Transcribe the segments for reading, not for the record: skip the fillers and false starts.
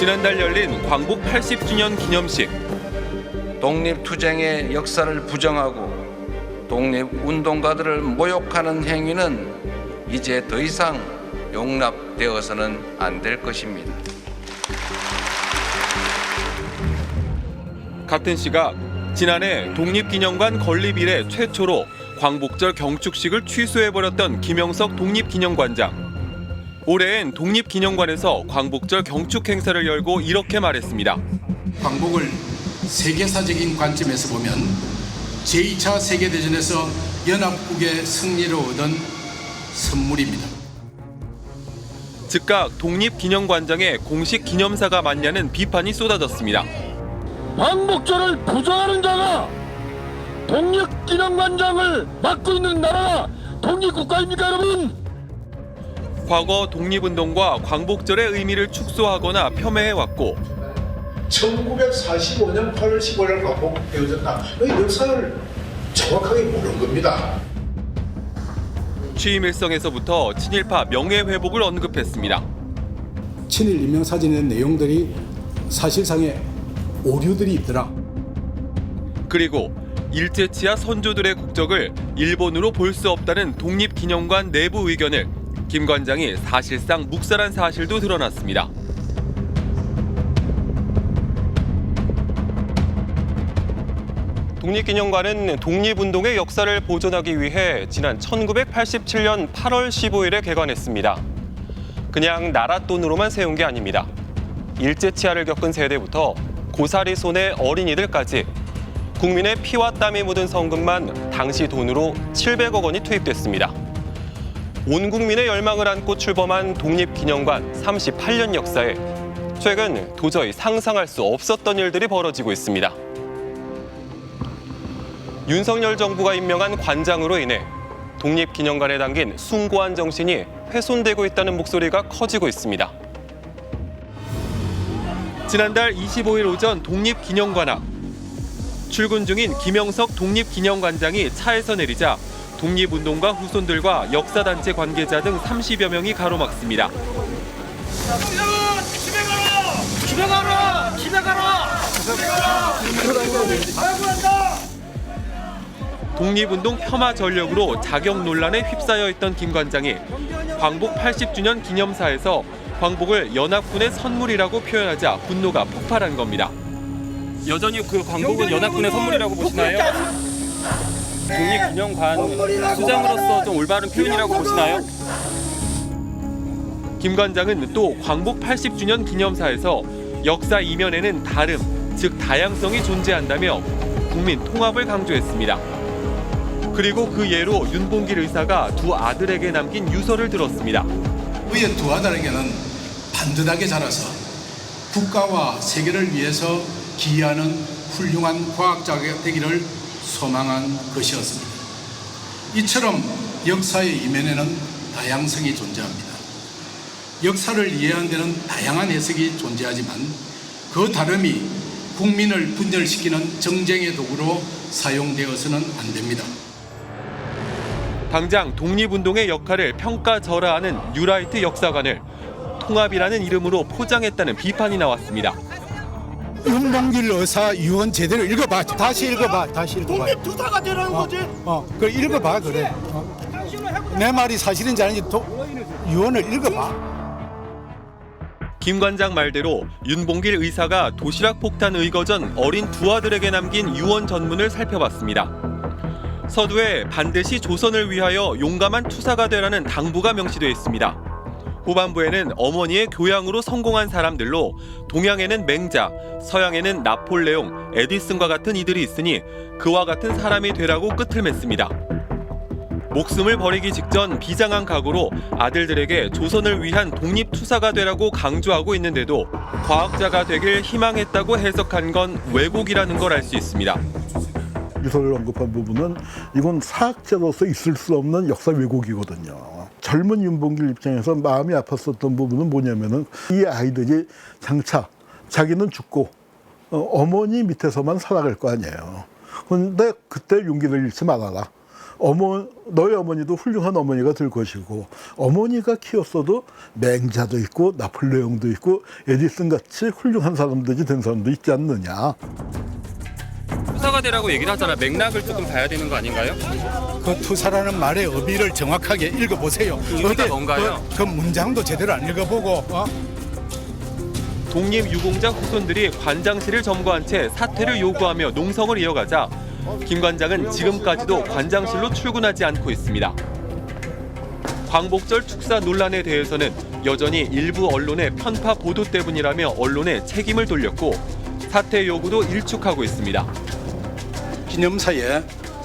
지난달 열린 광복 80주년 기념식. 독립투쟁의 역사를 부정하고 독립운동가들을 모욕하는 행위는 이제 더 이상 용납되어서는 안 될 것입니다. 같은 시각 지난해 독립기념관 건립 이래 최초로 광복절 경축식을 취소해버렸던 김영석 독립기념관장. 올해엔 독립기념관에서 광복절 경축 행사를 열고 이렇게 말했습니다. 광복을 세계사적인 관점에서 보면 제2차 세계대전에서 연합국의 승리로 얻은 선물입니다. 즉각 독립기념관장의 공식 기념사가 맞냐는 비판이 쏟아졌습니다. 광복절을 부정하는 자가 독립기념관장을 맡고 있는 나라가 독립국가입니까, 여러분? 과거 독립운동과 광복절의 의미를 축소하거나 폄훼해왔고 1945년 8월 15일 광복되어졌다. 이 역사를 정확하게 모르는 겁니다. 취임 일성에서부터 친일파 명예회복을 언급했습니다. 친일 인명사진의 내용들이 사실상의 오류들이 있더라. 그리고 일제치하 선조들의 국적을 일본으로 볼 수 없다는 독립기념관 내부 의견을 김 관장이 사실상 묵살한 사실도 드러났습니다. 독립기념관은 독립운동의 역사를 보존하기 위해 지난 1987년 8월 15일에 개관했습니다. 그냥 나라 돈으로만 세운 게 아닙니다. 일제치하를 겪은 세대부터 고사리 손의 어린이들까지 국민의 피와 땀이 묻은 성금만 당시 돈으로 700억 원이 투입됐습니다. 온 국민의 열망을 안고 출범한 독립기념관 38년 역사에 최근 도저히 상상할 수 없었던 일들이 벌어지고 있습니다. 윤석열 정부가 임명한 관장으로 인해 독립기념관에 담긴 숭고한 정신이 훼손되고 있다는 목소리가 커지고 있습니다. 지난달 25일 오전 독립기념관 앞. 출근 중인 김영석 독립기념관장이 차에서 내리자 독립운동가 후손들과 역사단체 관계자 등 30여 명이 가로막습니다. 집에 가라! 독립운동 폄하 전력으로 자격 논란에 휩싸여 있던 김 관장이 광복 80주년 기념사에서 광복을 연합군의 선물이라고 표현하자 분노가 폭발한 겁니다. 여전히 그 광복은 연합군의 선물이라고 보시나요? 독립기념관 수장으로서 좀 올바른 표현이라고 보시나요? 김 관장은 또 광복 80주년 기념사에서 역사 이면에는 다름, 즉 다양성이 존재한다며 국민 통합을 강조했습니다. 그리고 그 예로 윤봉길 의사가 두 아들에게 남긴 유서를 들었습니다. 의의 두 아들에게는 반듯하게 자라서 국가와 세계를 위해서 기여하는 훌륭한 과학자가 되기를 소망한 것이었습니다. 이처럼 역사의 이면에는 다양성이 존재합니다. 역사를 이해하는 데는 다양한 해석이 존재하지만 그 다름이 국민을 분열시키는 정쟁의 도구로 사용되어서는 안 됩니다. 당장 독립운동의 역할을 평가절하하는 뉴라이트 역사관을 통합이라는 이름으로 포장했다는 비판이 나왔습니다. 윤봉길 의사 유언 제대로 읽어봐. 다시 읽어봐. 독립투사가 되라는 거지. 그래 읽어봐. 그래. 내 말이 사실인지 아닌지 유언을 읽어봐. 김 관장 말대로 윤봉길 의사가 도시락 폭탄 의거 전 어린 두 아들에게 남긴 유언 전문을 살펴봤습니다. 서두에 반드시 조선을 위하여 용감한 투사가 되라는 당부가 명시되어 있습니다. 후반부에는 어머니의 교양으로 성공한 사람들로 동양에는 맹자, 서양에는 나폴레옹, 에디슨과 같은 이들이 있으니 그와 같은 사람이 되라고 끝을 맺습니다. 목숨을 버리기 직전 비장한 각오로 아들들에게 조선을 위한 독립투사가 되라고 강조하고 있는데도 과학자가 되길 희망했다고 해석한 건 왜곡이라는 걸 알 수 있습니다. 유서를 언급한 부분은 이건 사학자로서 있을 수 없는 역사 왜곡이거든요. 젊은 윤봉길 입장에서 마음이 아팠었던 부분은 뭐냐면은 이 아이들이 장차 자기는 죽고 어머니 밑에서만 살아갈 거 아니에요. 그런데 그때 용기를 잃지 말아라. 너희 어머니도 훌륭한 어머니가 될 것이고 어머니가 키웠어도 맹자도 있고 나폴레옹도 있고 에디슨 같이 훌륭한 사람들이 된 사람도 있지 않느냐. 투사가 되라고 얘기를 하잖아. 맥락을 조금 봐야 되는 거 아닌가요? 그 투사라는 말의 의미를 정확하게 읽어보세요. 의미가 뭔가요? 그 문장도 제대로 안 읽어보고 독립유공자 후손들이 관장실을 점거한 채 사퇴를 요구하며 농성을 이어가자 김 관장은 지금까지도 관장실로 출근하지 않고 있습니다. 광복절 축사 논란에 대해서는 여전히 일부 언론의 편파 보도 때문이라며 언론에 책임을 돌렸고 사퇴 요구도 일축하고 있습니다. 기념사에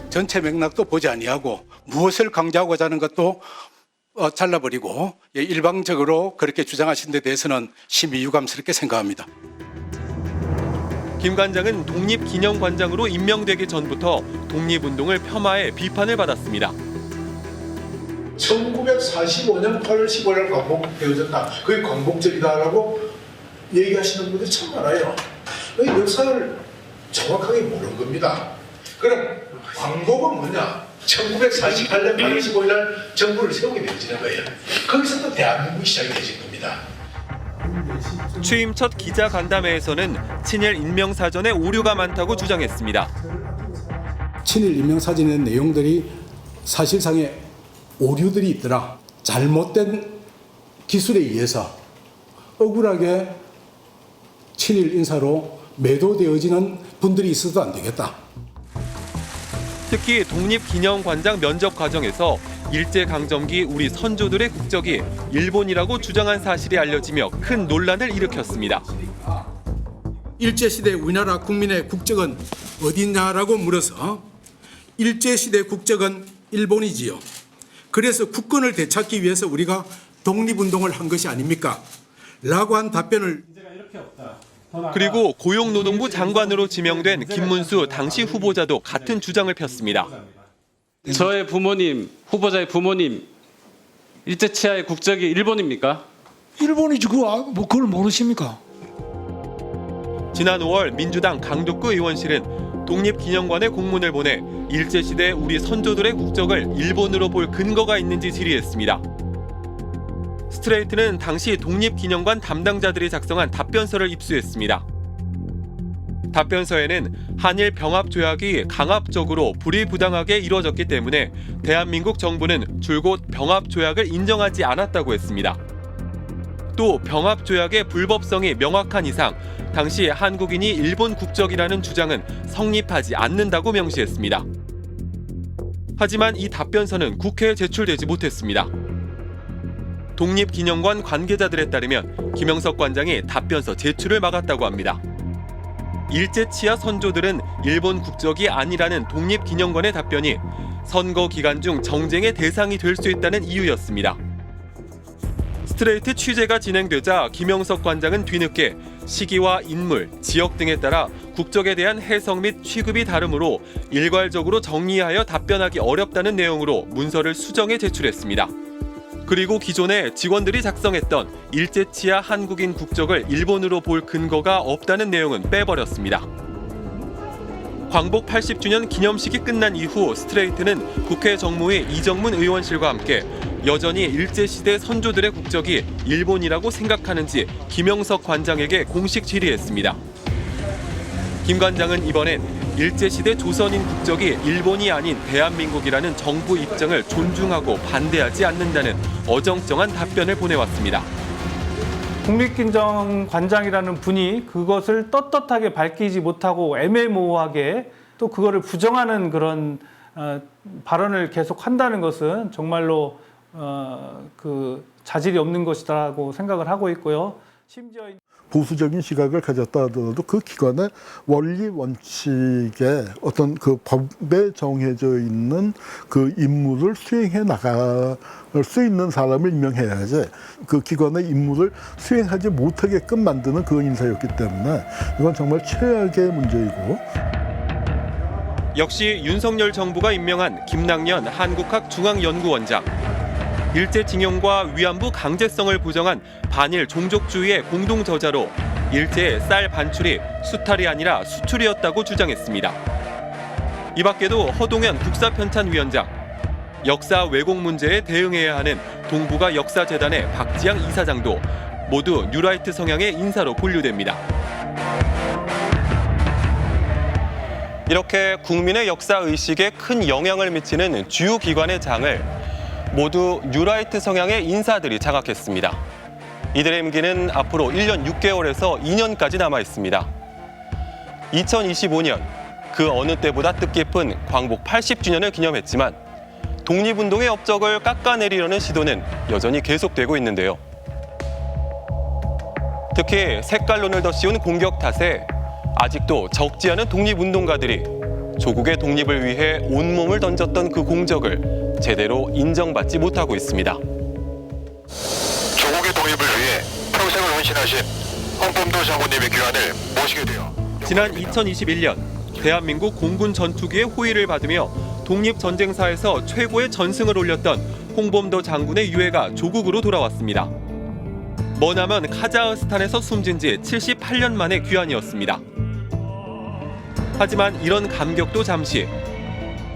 전체 맥락도 보지 아니하고 무엇을 강조하고자 하는 것도 잘라버리고 일방적으로 그렇게 주장하신 데 대해서는 심히 유감스럽게 생각합니다. 김 관장은 독립기념관장으로 임명되기 전부터 독립운동을 폄하해 비판을 받았습니다. 1945년 8월 15일 광복되어졌다. 그게 광복절이다라고 얘기하시는 분들이 참 많아요. 이 역사를 정확하게 모르는 겁니다. 그럼 광복은 뭐냐? 1948년 8월 15일 날 정부를 세우게 되어지는 거예요. 거기서부터 대한민국이 시작이 되어진 겁니다. 취임 첫 기자 간담회에서는 친일 인명사전에 오류가 많다고 주장했습니다. 친일 인명사진의 내용들이 사실상의 오류들이 있더라. 잘못된 기술에 의해서 억울하게 친일 인사로 매도되어지는 분들이 있어도 안 되겠다. 특히 독립기념관장 면접 과정에서 일제강점기 우리 선조들의 국적이 일본이라고 주장한 사실이 알려지며 큰 논란을 일으켰습니다. 일제시대 우리나라 국민의 국적은 어디냐라고 물어서 일제시대 국적은 일본이지요. 그래서 국권을 되찾기 위해서 우리가 독립운동을 한 것이 아닙니까? 라고 한 답변을 그리고 고용노동부 장관으로 지명된 김문수 당시 후보자도 같은 주장을 폈습니다. 저의 부모님, 후보자의 부모님 일제 치하의 국적이 일본입니까? 일본이지 그걸 모르십니까? 지난 5월 민주당 강덕구 의원실은 독립기념관에 공문을 보내 일제시대 우리 선조들의 국적을 일본으로 볼 근거가 있는지 질의했습니다. 스트레이트는 당시 독립기념관 담당자들이 작성한 답변서를 입수했습니다. 답변서에는 한일 병합조약이 강압적으로 불이부당하게 이루어졌기 때문에 대한민국 정부는 줄곧 병합조약을 인정하지 않았다고 했습니다. 또 병합조약의 불법성이 명확한 이상 당시 한국인이 일본 국적이라는 주장은 성립하지 않는다고 명시했습니다. 하지만 이 답변서는 국회에 제출되지 못했습니다. 독립기념관 관계자들에 따르면 김영석 관장이 답변서 제출을 막았다고 합니다. 일제치하 선조들은 일본 국적이 아니라는 독립기념관의 답변이 선거 기간 중 정쟁의 대상이 될 수 있다는 이유였습니다. 스트레이트 취재가 진행되자 김영석 관장은 뒤늦게 시기와 인물, 지역 등에 따라 국적에 대한 해석 및 취급이 다르므로 일괄적으로 정리하여 답변하기 어렵다는 내용으로 문서를 수정해 제출했습니다. 그리고 기존에 직원들이 작성했던 일제치하 한국인 국적을 일본으로 볼 근거가 없다는 내용은 빼버렸습니다. 광복 80주년 기념식이 끝난 이후 스트레이트는 국회 정무위 이정문 의원실과 함께 여전히 일제시대 선조들의 국적이 일본이라고 생각하는지 김영석 관장에게 공식 질의했습니다. 김 관장은 이번엔 일제시대 조선인 국적이 일본이 아닌 대한민국이라는 정부 입장을 존중하고 반대하지 않는다는 어정쩡한 답변을 보내왔습니다. 독립기념관장이라는 분이 그것을 떳떳하게 밝히지 못하고 애매모호하게 또 그거를 부정하는 그런 발언을 계속 한다는 것은 정말로 그 자질이 없는 것이라고 생각을 하고 있고요. 심지어 보수적인 시각을 가졌다 하더라도 그 기관의 원리 원칙에 어떤 그 법에 정해져 있는 그 임무를 수행해 나갈 수 있는 사람을 임명해야지 그 기관의 임무를 수행하지 못하게끔 만드는 그런 인사였기 때문에 이건 정말 최악의 문제이고. 역시 윤석열 정부가 임명한 김낙연 한국학중앙연구원장. 일제징용과 위안부 강제성을 부정한 반일 종족주의의 공동 저자로 일제의 쌀 반출이 수탈이 아니라 수출이었다고 주장했습니다. 이 밖에도 허동현 국사편찬위원장, 역사 왜곡 문제에 대응해야 하는 동북아 역사재단의 박지양 이사장도 모두 뉴라이트 성향의 인사로 분류됩니다. 이렇게 국민의 역사 의식에 큰 영향을 미치는 주요 기관의 장을 모두 뉴라이트 성향의 인사들이 장악했습니다. 이들의 임기는 앞으로 1년 6개월에서 2년까지 남아 있습니다. 2025년 그 어느 때보다 뜻깊은 광복 80주년을 기념했지만 독립운동의 업적을 깎아내리려는 시도는 여전히 계속되고 있는데요. 특히 색깔론을 덧씌운 공격 탓에 아직도 적지 않은 독립운동가들이 조국의 독립을 위해 온몸을 던졌던 그 공적을 제대로 인정받지 못하고 있습니다. 조국의 독립을 위해 평생을 헌신하신 홍범도 장군님의 귀환을 모시게 되어 지난 2021년 대한민국 공군 전투기의 호위를 받으며 독립전쟁사에서 최고의 전승을 올렸던 홍범도 장군의 유해가 조국으로 돌아왔습니다. 머나먼 카자흐스탄에서 숨진 지 78년 만의 귀환이었습니다. 하지만 이런 감격도 잠시.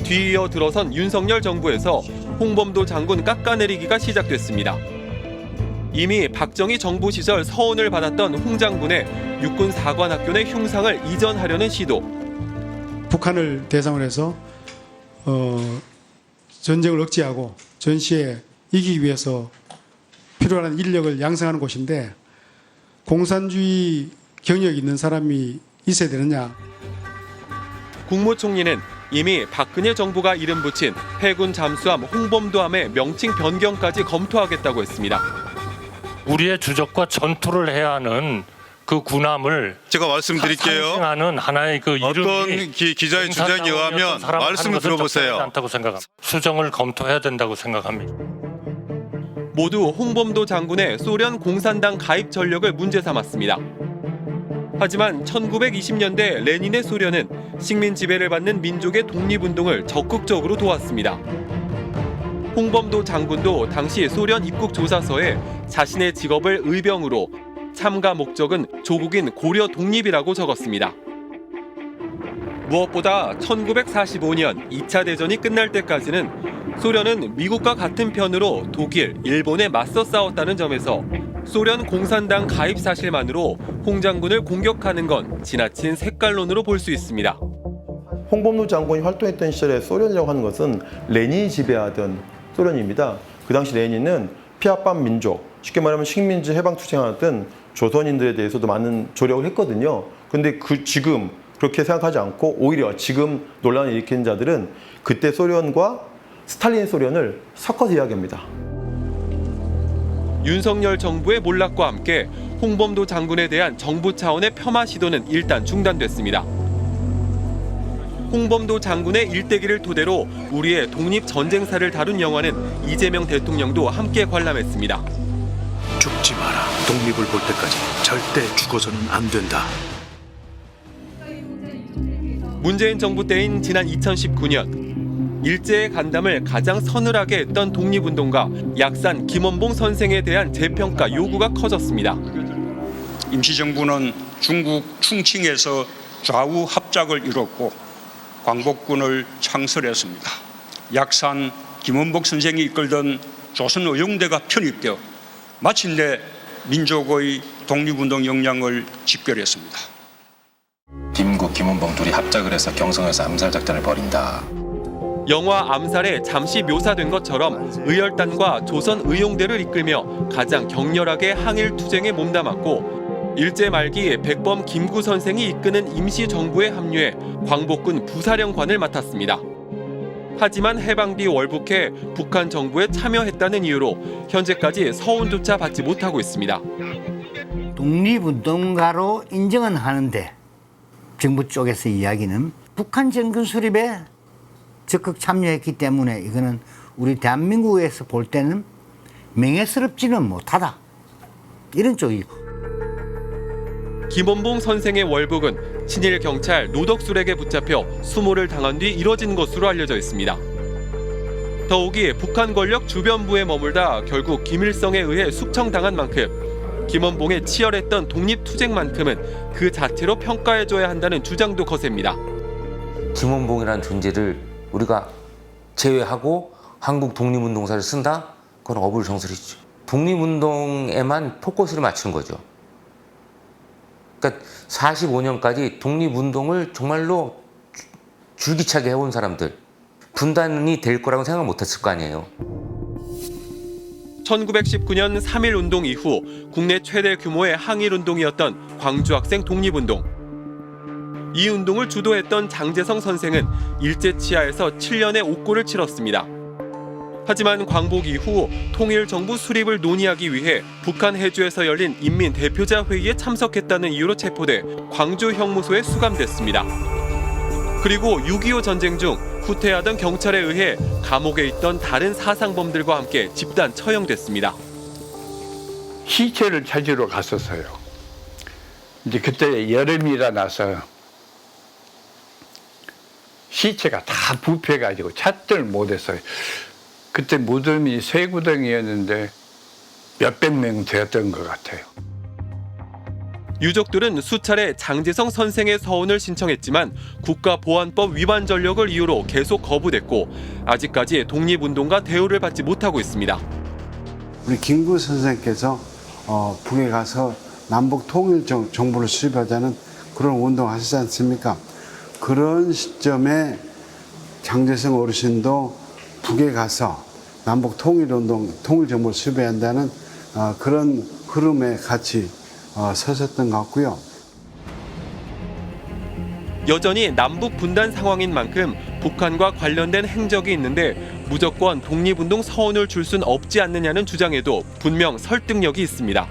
뒤이어 들어선 윤석열 정부에서 홍범도 장군 깎아내리기가 시작됐습니다. 이미 박정희 정부 시절 서원을 받았던 홍 장군의 육군 사관학교 내 흉상을 이전하려는 시도. 북한을 대상으로 해서 전쟁을 억제하고 전시에 이기기 위해서 필요한 인력을 양성하는 곳인데 공산주의 경력이 있는 사람이 있어야 되느냐. 국무총리는 이미 박근혜 정부가 이름 붙인 해군 잠수함 홍범도함의 명칭 변경까지 검토하겠다고 했습니다. 우리의 주적과 전투를 해야 하는 그 군함을 제가 말씀드릴게요. 상징하는 하나의 그 이름이 어떤 기자의 주장에 의하면 말씀을 들어보세요. 않다고 생각합니다. 수정을 검토해야 된다고 생각합니다. 모두 홍범도 장군의 소련 공산당 가입 전력을 문제 삼았습니다. 하지만 1920년대 레닌의 소련은 식민 지배를 받는 민족의 독립운동을 적극적으로 도왔습니다. 홍범도 장군도 당시 소련 입국 조사서에 자신의 직업을 의병으로, 참가 목적은 조국인 고려 독립이라고 적었습니다. 무엇보다 1945년 2차 대전이 끝날 때까지는 소련은 미국과 같은 편으로 독일, 일본에 맞서 싸웠다는 점에서 소련 공산당 가입 사실만으로 홍 장군을 공격하는 건 지나친 색깔론으로 볼 수 있습니다. 홍범도 장군이 활동했던 시절에 소련이라고 하는 것은 레닌이 지배하던 소련입니다. 그 당시 레닌은 피아반 민족, 쉽게 말하면 식민지 해방 투쟁하던 조선인들에 대해서도 많은 조력을 했거든요. 근데 지금 그렇게 생각하지 않고 오히려 지금 논란을 일으키는 자들은 그때 소련과 스탈린 소련을 섞어서 이야기합니다. 윤석열 정부의 몰락과 함께 홍범도 장군에 대한 정부 차원의 폄하 시도는 일단 중단됐습니다. 홍범도 장군의 일대기를 토대로 우리의 독립 전쟁사를 다룬 영화는 이재명 대통령도 함께 관람했습니다. 죽지 마라. 독립을 볼 때까지 절대 죽어서는 안 된다. 문재인 정부 때인 지난 2019년 일제의 간담을 가장 서늘하게 했던 독립운동가 약산 김원봉 선생에 대한 재평가 요구가 커졌습니다. 임시정부는 중국 충칭에서 좌우 합작을 이뤘고 광복군을 창설했습니다. 약산 김원봉 선생이 이끌던 조선의용대가 편입되어 마침내 민족의 독립운동 역량을 집결했습니다. 김국, 김원봉 둘이 합작을 해서 경성에서 암살 작전을 벌인다. 영화 암살에 잠시 묘사된 것처럼 의열단과 조선 의용대를 이끌며 가장 격렬하게 항일 투쟁에 몸담았고 일제 말기 백범 김구 선생이 이끄는 임시정부에 합류해 광복군 부사령관을 맡았습니다. 하지만 해방 뒤 월북해 북한 정부에 참여했다는 이유로 현재까지 서운조차 받지 못하고 있습니다. 독립운동가로 인정은 하는데 정부 쪽에서 이야기는 북한 정권 수립에 적극 참여했기 때문에 이거는 우리 대한민국에서 볼 때는 명예스럽지는 못하다. 이런 쪽이고. 김원봉 선생의 월북은 친일 경찰 노덕술에게 붙잡혀 수모를 당한 뒤 이뤄진 것으로 알려져 있습니다. 더욱이 북한 권력 주변부에 머물다 결국 김일성에 의해 숙청당한 만큼 김원봉의 치열했던 독립투쟁만큼은 그 자체로 평가해줘야 한다는 주장도 거셉니다. 김원봉이라는 존재를 우리가 제외하고 한국 독립운동사를 쓴다? 그건 어불성설이죠. 독립운동에만 포커스를 맞추는 거죠. 그러니까 45년까지 독립운동을 정말로 줄기차게 해온 사람들, 분단이 될 거라고 생각 못했을 거 아니에요. 1919년 3.1운동 이후 국내 최대 규모의 항일운동이었던 광주학생 독립운동. 이 운동을 주도했던 장제성 선생은 일제치하에서 7년의 옥고를 치렀습니다. 하지만 광복 이후 통일정부 수립을 논의하기 위해 북한 해주에서 열린 인민대표자회의에 참석했다는 이유로 체포돼 광주 형무소에 수감됐습니다. 그리고 6.25 전쟁 중 후퇴하던 경찰에 의해 감옥에 있던 다른 사상범들과 함께 집단 처형됐습니다. 시체를 찾으러 갔었어요. 이제 그때 여름이라 나서 시체가 다 부패가지고 찾지를 못했어요. 그때 무덤이 세 구덩이였는데 몇백 명 되었던 것 같아요. 유족들은 수차례 장제성 선생의 서원을 신청했지만 국가보안법 위반 전력을 이유로 계속 거부됐고 아직까지 독립운동가 대우를 받지 못하고 있습니다. 우리 김구 선생께서 북에 가서 남북 통일 정부를 수립하자는 그런 운동을 하시지 않습니까? 그런 시점에 장제성 어르신도 북에 가서 남북 통일운동, 통일정부를 수립해야 한다는 그런 흐름에 같이 서셨던 것 같고요. 여전히 남북 분단 상황인 만큼 북한과 관련된 행적이 있는데 무조건 독립운동 서원을 줄 순 없지 않느냐는 주장에도 분명 설득력이 있습니다.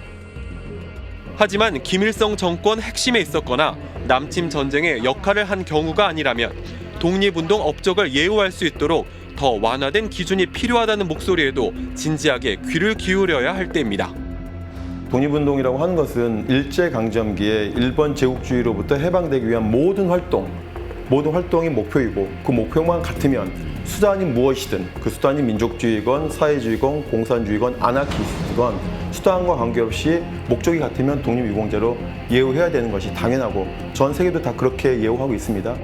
하지만 김일성 정권 핵심에 있었거나 남침 전쟁에 역할을 한 경우가 아니라면 독립운동 업적을 예우할 수 있도록 더 완화된 기준이 필요하다는 목소리에도 진지하게 귀를 기울여야 할 때입니다. 독립운동이라고 하는 것은 일제강점기에 일본 제국주의로부터 해방되기 위한 모든 활동이 목표이고 그 목표만 같으면 수단이 무엇이든 그 수단이 민족주의건 사회주의건 공산주의건 아나키스트건 수단과 관계없이 목적이 같으면 독립유공자로 예우해야 되는 것이 당연하고 전 세계도 다 그렇게 예우하고 있습니다.